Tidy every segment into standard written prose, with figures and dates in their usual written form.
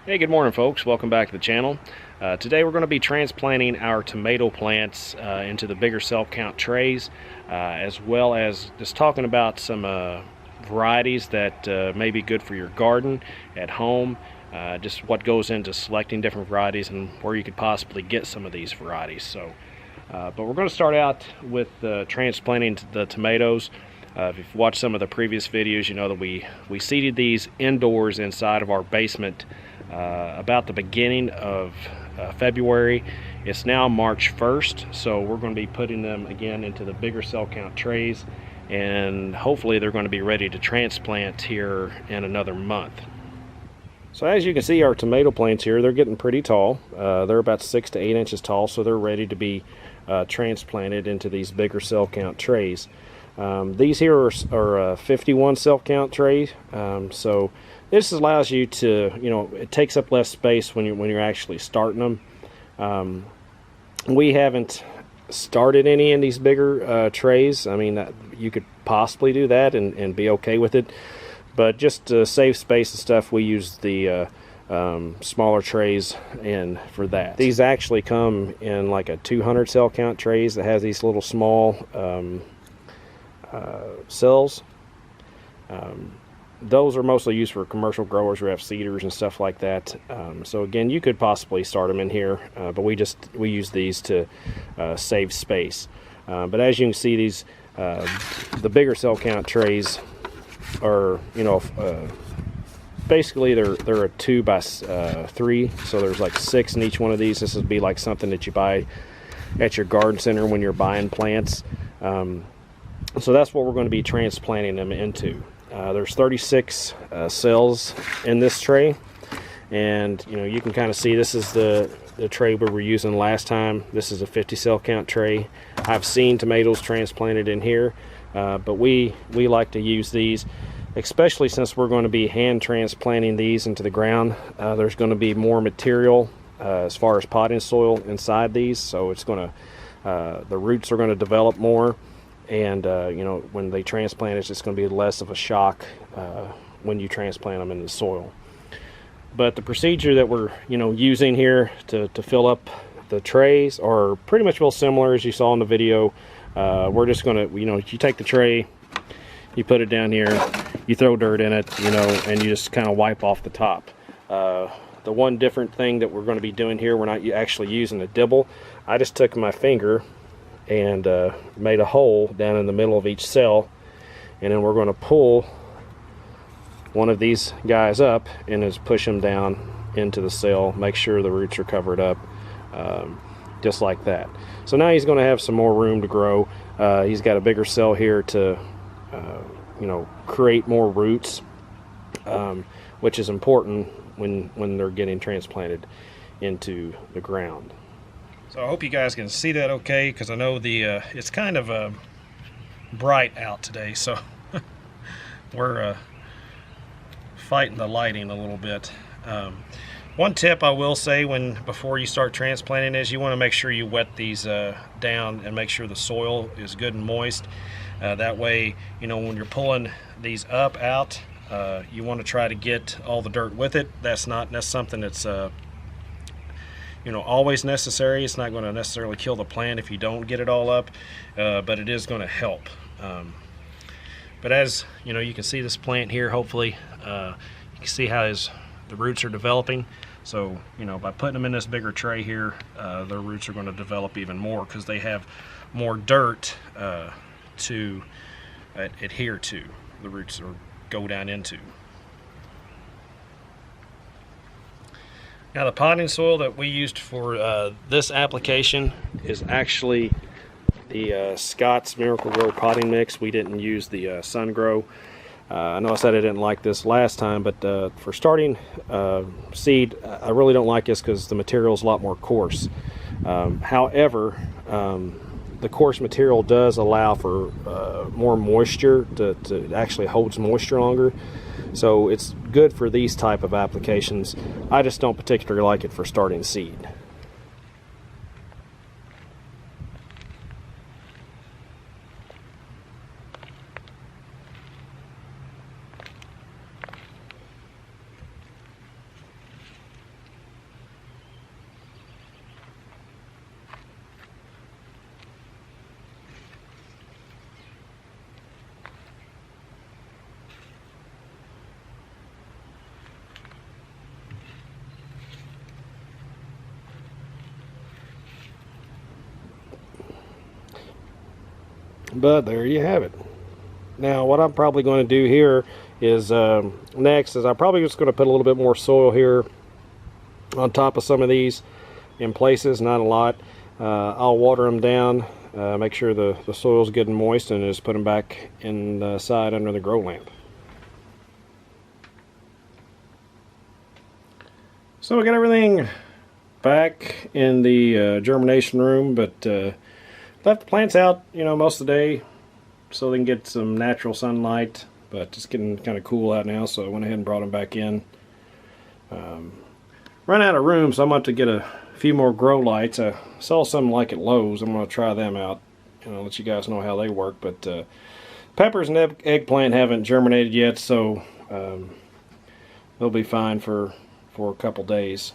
Hey, good morning folks. Welcome back to the channel. Today we're going to be transplanting our tomato plants into the bigger cell count trays, as well as just talking about some varieties that may be good for your garden at home, just what goes into selecting different varieties and where you could possibly get some of these varieties. But we're going to start out with transplanting the tomatoes. If you've watched some of the previous videos, you know that we seeded these indoors inside of our basement about the beginning of February. It's now March 1st, so we're going to be putting them again into the bigger cell count trays, and hopefully they're going to be ready to transplant here in another month. So as you can see, our tomato plants here, they're getting pretty tall. They're about 6 to 8 inches tall, so they're ready to be transplanted into these bigger cell count trays. These here are 51 cell count trays, so this allows you to, it takes up less space when you're actually starting them. We haven't started any in these bigger trays. I mean, you could possibly do that and be okay with it, but just to save space and stuff, we use the smaller trays and for that. These actually come in like a 200 cell count trays that has these little small cells. Those are mostly used for commercial growers who have seeders and stuff like that. So again, you could possibly start them in here, but we use these to save space. But as you can see, these the bigger cell count trays are, basically they're a 2 by 3, so there's like 6 in each one of these. This would be like something that you buy at your garden center when you're buying plants. So that's what we're going to be transplanting them into. There's 36 cells in this tray, and you can kind of see this is the tray we were using last time. This is a 50 cell count tray. I've seen tomatoes transplanted in here, but we like to use these, especially since we're going to be hand transplanting these into the ground. There's going to be more material as far as potting soil inside these, so it's going to the roots are going to develop more. And when they transplant, it's just going to be less of a shock when you transplant them in the soil. But the procedure that we're using here to fill up the trays are pretty much real similar as you saw in the video. We're just going to, you take the tray, you put it down here, you throw dirt in it, and you just kind of wipe off the top. The one different thing that we're going to be doing here, we're not actually using a dibble. I just took my finger and made a hole down in the middle of each cell, and then we're going to pull one of these guys up and just push them down into the cell, make sure the roots are covered up, just like that. So now he's going to have some more room to grow. He's got a bigger cell here to create more roots, which is important when they're getting transplanted into the ground. So I hope you guys can see that okay, because I know it's kind of bright out today, so we're fighting the lighting a little bit. One tip I will say before you start transplanting is you want to make sure you wet these down and make sure the soil is good and moist. That way, when you're pulling these out, you want to try to get all the dirt with it. That's something that's always necessary. It's not going to necessarily kill the plant if you don't get it all up, but it is going to help. But as you can see this plant here, hopefully you can see how the roots are developing. So by putting them in this bigger tray here, their roots are going to develop even more because they have more dirt to adhere to, the roots or go down into. Now the potting soil that we used for this application is actually the Scott's Miracle-Gro potting mix. We didn't use the Sun Grow. I know I said I didn't like this last time, but for starting seed, I really don't like this because the material is a lot more coarse. However, the coarse material does allow for more moisture, to actually holds moisture longer. So it's good for these type of applications. I just don't particularly like it for starting seed. But there you have it. Now what I'm probably going to do here is next is I'm probably just going to put a little bit more soil here on top of some of these in places, not a lot. I'll water them down, make sure the soil's good and moist, and just put them back inside under the grow lamp. So we got everything back in the germination room, but left the plants out, most of the day so they can get some natural sunlight, but it's getting kind of cool out now, so I went ahead and brought them back in. Run out of room, so I'm going to get a few more grow lights. I saw some like at Lowe's. I'm going to try them out, let you guys know how they work. But peppers and eggplant haven't germinated yet, so they'll be fine for a couple days.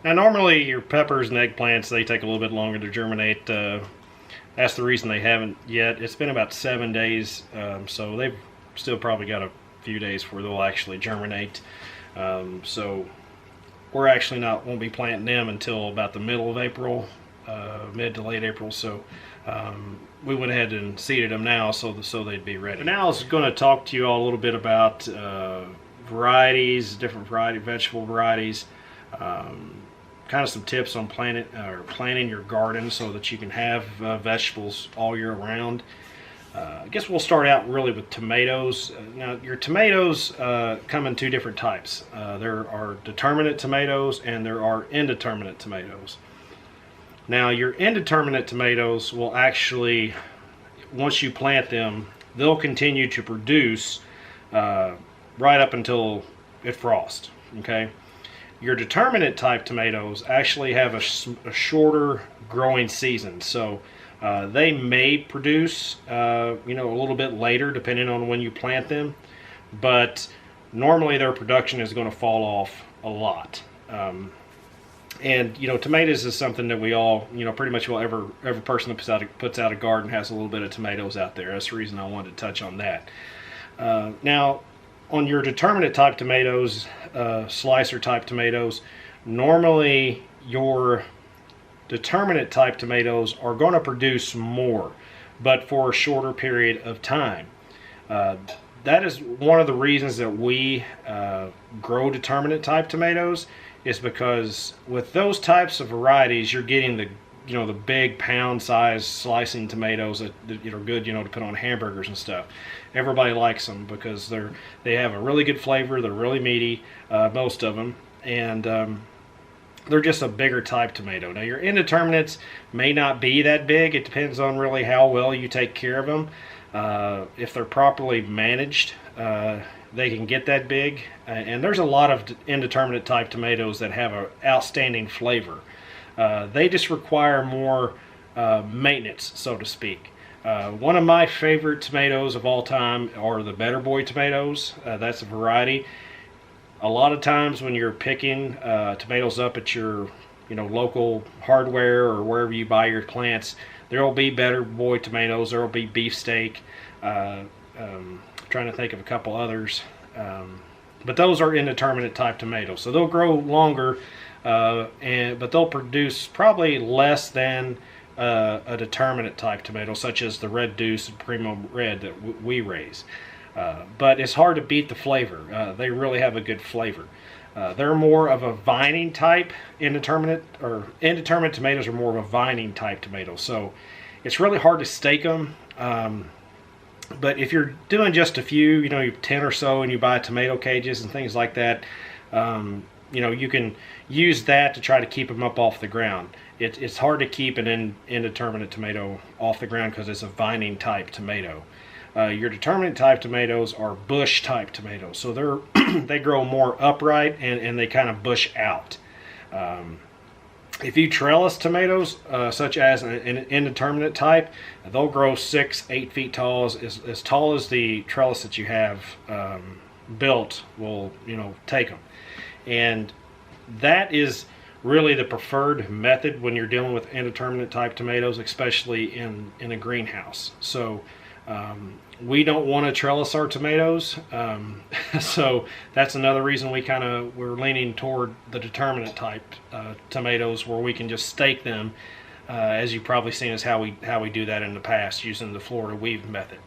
Now normally your peppers and eggplants, they take a little bit longer to germinate. That's the reason they haven't yet. It's been about 7 days, so they've still probably got a few days before they'll actually germinate. So we're actually won't be planting them until about the middle of April, mid to late April. So we went ahead and seeded them now so they'd be ready. Now I was going to talk to you all a little bit about varieties, different vegetable varieties, kind of some tips on planting your garden so that you can have vegetables all year round. I guess we'll start out really with tomatoes. Now your tomatoes come in two different types. There are determinate tomatoes and there are indeterminate tomatoes. Now your indeterminate tomatoes will actually, once you plant them, they'll continue to produce right up until it frosts. Okay. Your determinate type tomatoes actually have a shorter growing season, so they may produce a little bit later depending on when you plant them, but normally their production is going to fall off a lot. And tomatoes is something that we all, pretty much every person that puts out a garden has a little bit of tomatoes out there. That's the reason I wanted to touch on that. Now on your determinate type tomatoes, slicer type tomatoes, normally your determinate type tomatoes are going to produce more, but for a shorter period of time. That is one of the reasons that we grow determinate type tomatoes, is because with those types of varieties you're getting the big pound size slicing tomatoes that are good to put on hamburgers and stuff. Everybody likes them because they have a really good flavor. They're really meaty, most of them, and they're just a bigger type tomato. Now your indeterminates may not be that big. It depends on really how well you take care of them. If they're properly managed, they can get that big, and there's a lot of indeterminate type tomatoes that have an outstanding flavor. They just require more maintenance, so to speak. One of my favorite tomatoes of all time are the Better Boy tomatoes. That's a variety. A lot of times when you're picking tomatoes up at your local hardware or wherever you buy your plants, there will be Better Boy tomatoes. There will be beefsteak. Trying to think of a couple others. But those are indeterminate type tomatoes. So they'll grow longer, but they'll produce probably less than a determinate type tomato, such as the Red Deuce and Primo Red that we raise. But it's hard to beat the flavor. They really have a good flavor. They're more of a vining type. Indeterminate tomatoes are more of a vining type tomato. So it's really hard to stake them. But if you're doing just a few, 10 or so, and you buy tomato cages and things like that, you can use that to try to keep them up off the ground. It's hard to keep an indeterminate tomato off the ground because it's a vining type tomato. Your determinate type tomatoes are bush type tomatoes, so they grow more upright and they kind of bush out. If you trellis tomatoes, such as an indeterminate type, they'll grow 6-8 feet tall, as tall as the trellis that you have built will take them. And that is really the preferred method when you're dealing with indeterminate type tomatoes, especially in a greenhouse. So we don't want to trellis our tomatoes, so that's another reason we're leaning toward the determinate type tomatoes, where we can just stake them as you've probably seen is how we do that in the past using the Florida weave method.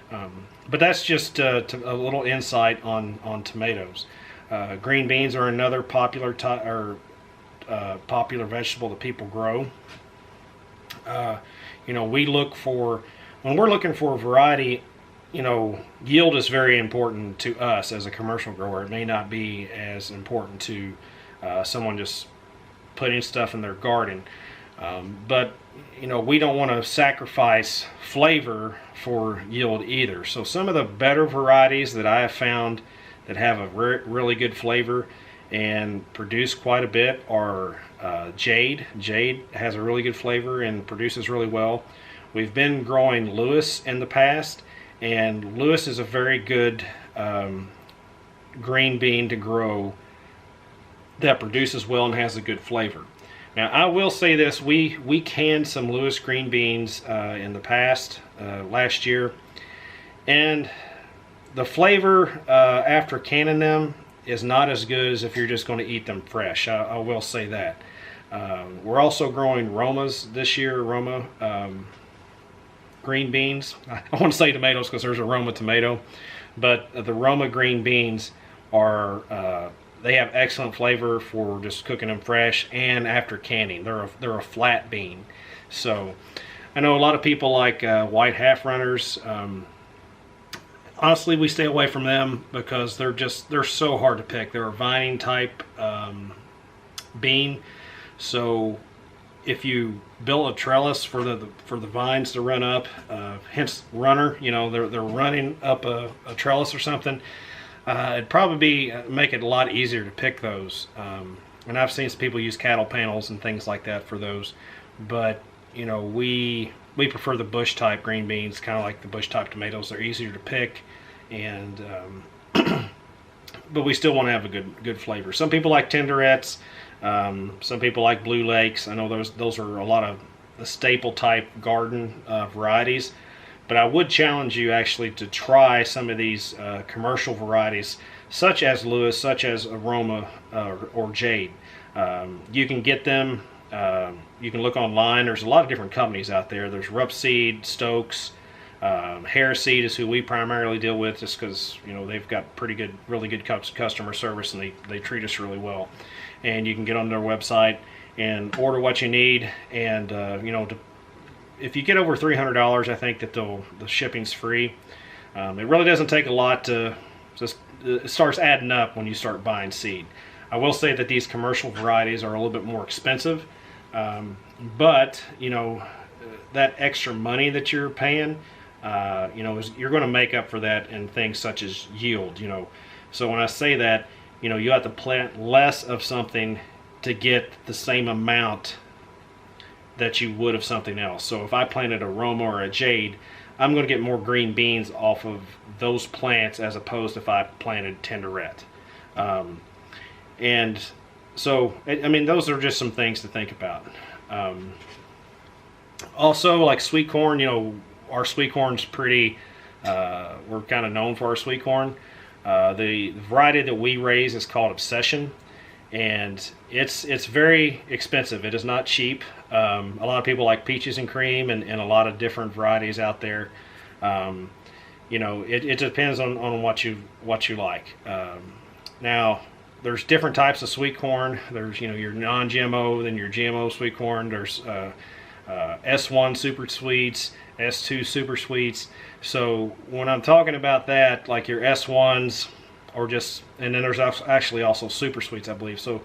But that's just a little insight on tomatoes. Green beans are another popular popular vegetable that people grow. You know, when we're looking for a variety, you know, yield is very important to us as a commercial grower. It may not be as important to someone just putting stuff in their garden. But, you know, we don't want to sacrifice flavor for yield either. So some of the better varieties that I have found that have a really good flavor and produce quite a bit are Jade. Jade has a really good flavor and produces really well. We've been growing Lewis in the past, and Lewis is a very good green bean to grow that produces well and has a good flavor. Now, I will say this, we canned some Lewis green beans in the past, last year, and the flavor after canning them is not as good as if you're just going to eat them fresh. I will say that. We're also growing Romas this year, Roma green beans. I want to say tomatoes because there's a Roma tomato, but the Roma green beans are they have excellent flavor for just cooking them fresh and after canning. They're a flat bean. So I know a lot of people like white half runners. Honestly, we stay away from them because they're so hard to pick. They're a vining type bean. So if you build a trellis for the vines to run up, hence runner, you know, they're running up a trellis or something, it'd probably make it a lot easier to pick those. And I've seen some people use cattle panels and things like that for those, but you know, we prefer the bush type green beans, kind of like the bush type tomatoes. They're easier to pick, and but we still want to have a good flavor. Some people like tenderettes. Some people like Blue Lakes. I know those are a lot of the staple type garden varieties, but I would challenge you actually to try some of these commercial varieties, such as Lewis, such as Aroma or Jade. You can get them. You can look online. There's a lot of different companies out there. There's Rupp Seed, Stokes, Hair Seed is who we primarily deal with, just because you know they've got really good customer service, and they treat us really well. And you can get on their website and order what you need, and you know, if you get over $300, I think that the shipping's free. It really doesn't take a lot to just it starts adding up when you start buying seed. I will say that these commercial varieties are a little bit more expensive, but you know, that extra money that you're paying, you know, you're going to make up for that in things such as yield. You know, so when I say that, you know, you have to plant less of something to get the same amount that you would of something else. So if I planted a Roma or a Jade, I'm going to get more green beans off of those plants as opposed to if I planted tenderette. And so, I mean, those are just some things to think about. Also, like sweet corn, you know, our sweet corn's pretty, we're kind of known for our sweet corn. The variety that we raise is called Obsession, and it's very expensive. It is not cheap. A lot of people like peaches and cream and a lot of different varieties out there. You know, it depends on what you like. Now, there's different types of sweet corn. There's, you know, your non-GMO, then your GMO sweet corn. There's S1 super sweets, S2 super sweets. So when I'm talking about that, like your S1s, or just, and then there's actually also super sweets, I believe. So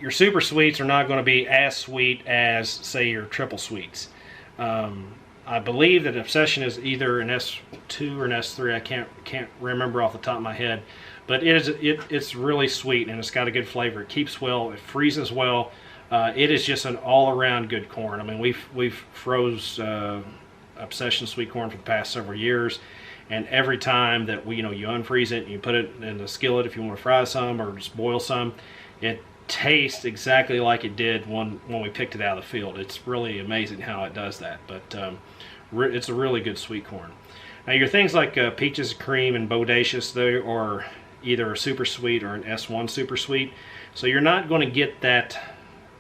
your super sweets are not going to be as sweet as, say, your triple sweets. I believe that Obsession is either an S2 or an S3. I can't remember off the top of my head, but it's really sweet and it's got a good flavor. It keeps well. It freezes well. It is just an all-around good corn. I mean, we've froze Obsession sweet corn for the past several years, and every time that you unfreeze it and you put it in the skillet if you want to fry some or just boil some, it tastes exactly like it did when we picked it out of the field. It's really amazing how it does that, but it's a really good sweet corn. Now your things like peaches, cream, and bodacious, they are either a super sweet or an S1 super sweet, so you're not going to get that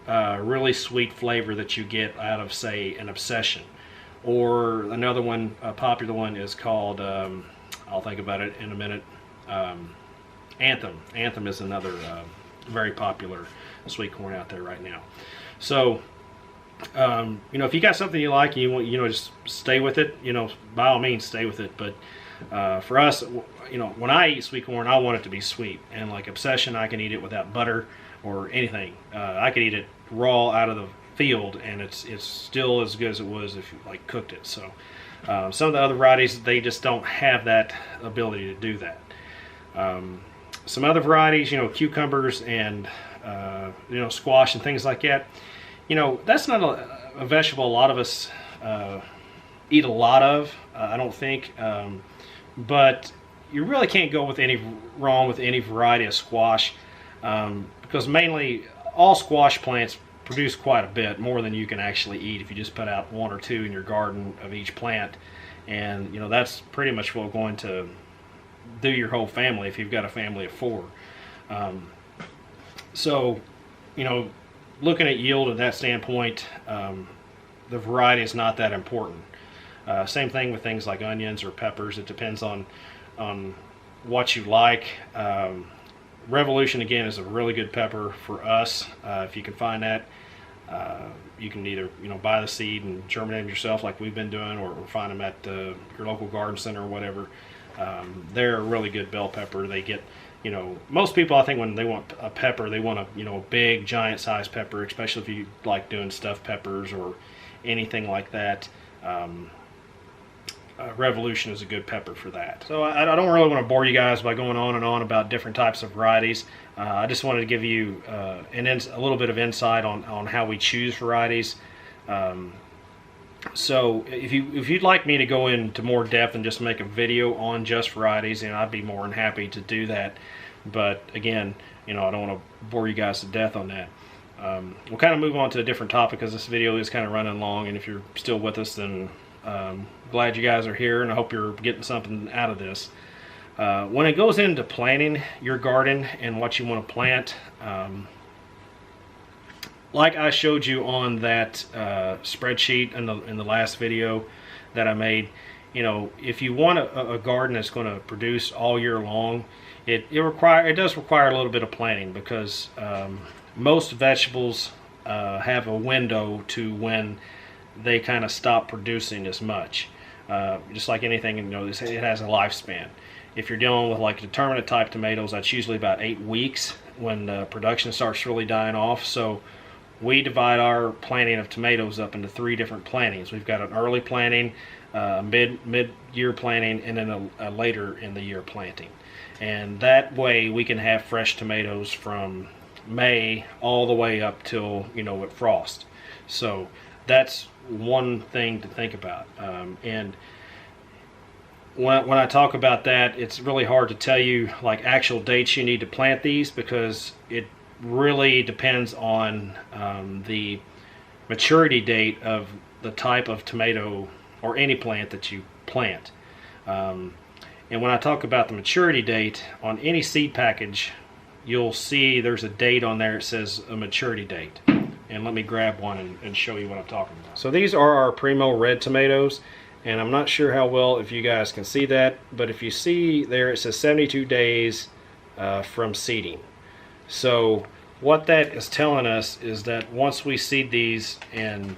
really sweet flavor that you get out of, say, an Obsession. Or another one, a popular one, is called, I'll think about it in a minute, Anthem. Anthem is another very popular sweet corn out there right now. So, you know, if you got something you like and you want, you know, just stay with it, you know, by all means stay with it. But for us, you know, when I eat sweet corn, I want it to be sweet. And like Obsession, I can eat it without butter or anything. I could eat it raw out of the field, and it's still as good as it was if you like cooked it. So some of the other varieties, they just don't have that ability to do that. Some other varieties, you know, cucumbers and you know, squash and things like that, you know, that's not a vegetable a lot of us eat a lot of, I don't think, but you really can't go wrong with any variety of squash, because mainly all squash plants produce quite a bit more than you can actually eat if you just put out 1 or 2 in your garden of each plant. And you know, that's pretty much what's going to do your whole family if you've got a family of 4. So, you know, looking at yield at that standpoint, the variety is not that important. Same thing with things like onions or peppers. It depends on what you like. Revolution, again, is a really good pepper for us. If you can find that, you can either, you know, buy the seed and germinate them yourself like we've been doing, or find them at your local garden center or whatever. They're a really good bell pepper. They get, you know, most people, I think, when they want a pepper, they want a, you know, big giant size pepper, especially if you like doing stuffed peppers or anything like that. Revolution is a good pepper for that. So I don't really want to bore you guys by going on and on about different types of varieties. I just wanted to give you a little bit of insight on how we choose varieties. So if you'd like me to go into more depth and just make a video on just varieties, you know, I'd be more than happy to do that. But again, you know, I don't want to bore you guys to death on that. We'll kind of move on to a different topic because this video is kind of running long, and if you're still with us, then glad you guys are here, and I hope you're getting something out of this. When it goes into planting your garden and what you want to plant, like I showed you on that spreadsheet in the last video that I made, you know, if you want a garden that's going to produce all year long, it does require a little bit of planting, because most vegetables have a window to when they kind of stop producing as much. Just like anything, you know, it has a lifespan. If you're dealing with like determinate type tomatoes, that's usually about 8 weeks when production starts really dying off. So we divide our planting of tomatoes up into 3 different plantings. We've got an early planting, mid-year planting, and then a later in the year planting. And that way we can have fresh tomatoes from May all the way up till, you know, at frost. So that's one thing to think about. And when I talk about that, it's really hard to tell you like actual dates you need to plant these, because it really depends on the maturity date of the type of tomato or any plant that you plant. And when I talk about the maturity date, on any seed package, you'll see there's a date on there. It says a maturity date. And let me grab one and show you what I'm talking about. So these are our Primo red tomatoes, and I'm not sure how well if you guys can see that, but if you see there, it says 72 days from seeding. So what that is telling us is that once we seed these and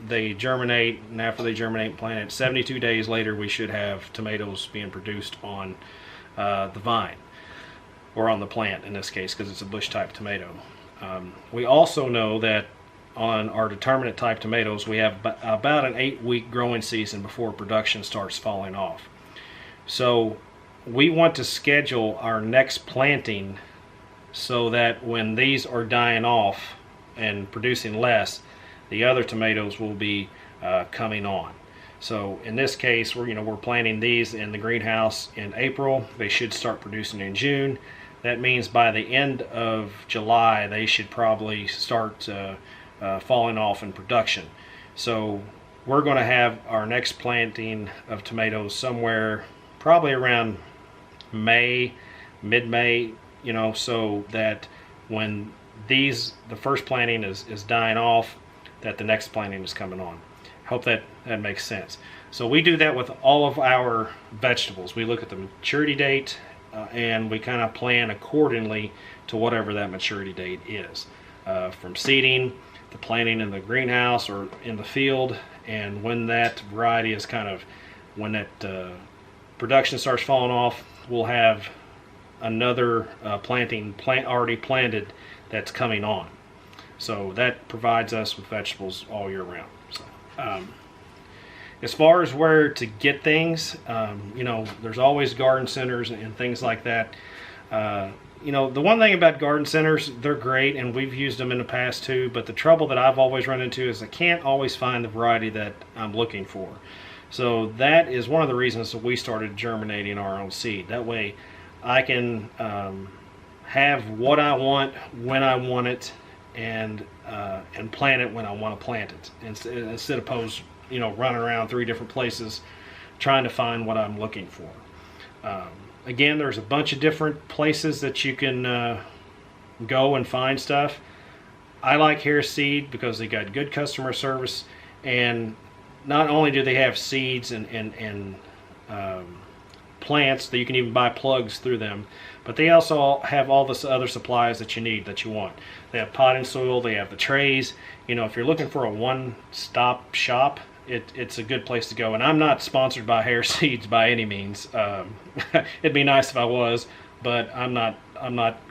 they germinate, and after they germinate and plant it, 72 days later we should have tomatoes being produced on the vine, or on the plant in this case, because it's a bush type tomato. We also know that on our determinate type tomatoes, we have about an 8-week growing season before production starts falling off. So we want to schedule our next planting so that when these are dying off and producing less, the other tomatoes will be coming on. So in this case, we're planting these in the greenhouse in April. They should start producing in June. That means by the end of July, they should probably start falling off in production. So we're going to have our next planting of tomatoes somewhere probably around May, mid-May, you know, so that when the first planting is dying off, that the next planting is coming on. Hope that makes sense. So we do that with all of our vegetables. We look at the maturity date and we kind of plan accordingly to whatever that maturity date is. From seeding to planting in the greenhouse or in the field, and when that variety is when that production starts falling off, we'll have another plant already planted that's coming on. So that provides us with vegetables all year round. So, as far as where to get things, you know, there's always garden centers and things like that. You know, the one thing about garden centers, they're great, and we've used them in the past too, but the trouble that I've always run into is I can't always find the variety that I'm looking for. So that is one of the reasons that we started germinating our own seed. That way I can have what I want when I want it, and plant it when I want to plant it, instead of you know, running around 3 different places trying to find what I'm looking for. Again, there's a bunch of different places that you can go and find stuff. I like Harris Seed because they got good customer service, and not only do they have seeds and plants that you can even buy plugs through them, but they also have all this other supplies that you need, that you want. They have potting soil, they have the trays. You know, if you're looking for a one-stop shop, it's a good place to go. And I'm not sponsored by Harris Seeds by any means. It'd be nice if I was, but I'm not,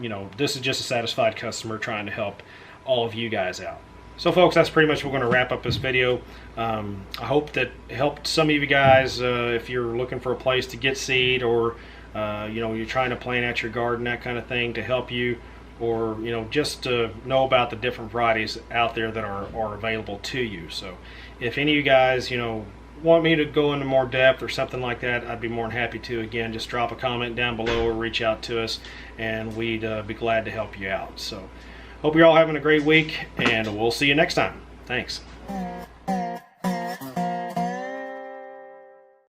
you know, this is just a satisfied customer trying to help all of you guys out. So folks, that's pretty much what we're going to wrap up this video. I hope that helped some of you guys if you're looking for a place to get seed, or you know, you're trying to plant out your garden, that kind of thing, to help you, or you know, just to know about the different varieties out there that are available to you. So if any of you guys, you know, want me to go into more depth or something like that, I'd be more than happy to. Again, just drop a comment down below or reach out to us, and we'd be glad to help you out. So hope you're all having a great week, and we'll see you next time. Thanks.